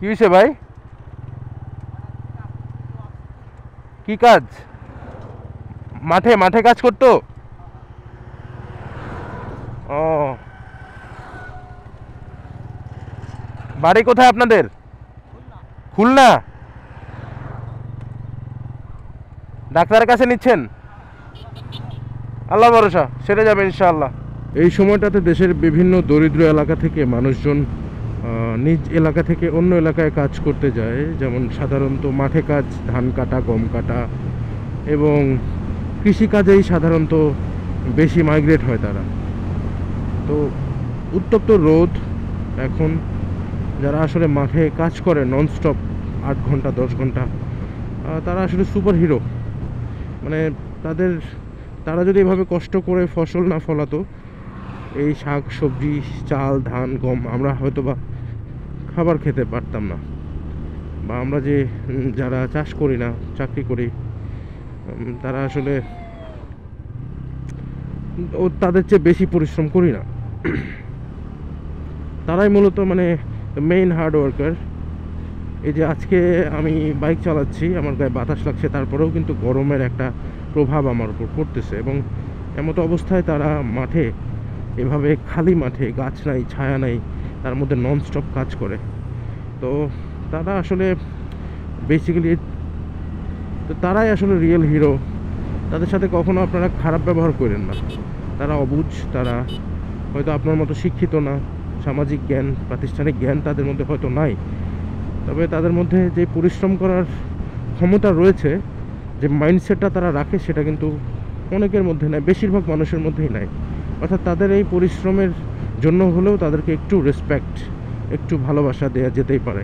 কি হয়েছে ভাই? কি কাজ? মাঠে মাঠে কাজ করতো? ও, বাড়ি কোথায় আপনাদের? খুলনা। ডাক্তারের কাছে নিচ্ছেন? আল্লাহ ভরসা, সেরে যাবে ইনশাআল্লাহ। এই সময়টাতে দেশের বিভিন্ন দরিদ্র এলাকা থেকে মানুষজন নিজ এলাকা থেকে অন্য এলাকায় কাজ করতে যায়। যেমন সাধারণত মাঠে কাজ, ধান কাটা, গম কাটা এবং কৃষিকাজেই সাধারণত বেশি মাইগ্রেট হয় তারা। তো উত্তপ্ত রোদ, এখন যারা আসলে মাঠে কাজ করে ননস্টপ 8 ঘন্টা 10 ঘন্টা, তারা আসলে সুপার হিরো। মানে তাদের, তারা যদি এভাবে কষ্ট করে ফসল না ফলাতো, এই শাক সবজি, চাল, ধান, গম আমরা হয়তো বা খাবার খেতে পারতাম না। বা আমরা যে যারা চাষ করি না, চাকরি করি, তারা আসলে তাদের চেয়ে বেশি পরিশ্রম করি না। তারাই মূলত মানে মেইন হার্ড ওয়ার্কার। এই যে আজকে আমি বাইক চালাচ্ছি, আমার গায়ে বাতাস লাগছে, তারপরেও কিন্তু গরমের একটা প্রভাব আমার উপর পড়তেছে। এবং এমতো অবস্থায় তারা মাঠে, এভাবে খালি মাঠে, গাছ নাই, ছায়া নাই, তার মধ্যে ননস্টপ কাজ করে। তো তারা আসলে বেসিক্যালি, তো তারাই আসলে রিয়েল হিরো। তাদের সাথে কখনো আপনারা খারাপ ব্যবহার করেন না। তারা অবুঝ, তারা হয়তো আপনার মতো শিক্ষিত না, সামাজিক জ্ঞান, প্রাতিষ্ঠানিক জ্ঞান তাদের মধ্যে হয়তো নাই, তবে তাদের মধ্যে যে পরিশ্রম করার ক্ষমতা রয়েছে, যে মাইন্ডসেটটা তারা রাখে, সেটা কিন্তু অনেকের মধ্যে নাই, বেশিরভাগ মানুষের মধ্যেই নাই। অর্থাৎ তাদের এই পরিশ্রমের জন্য হলেও তাদেরকে একটু রেসপেক্ট, একটু ভালোবাসা দেওয়া যেতেই পারে।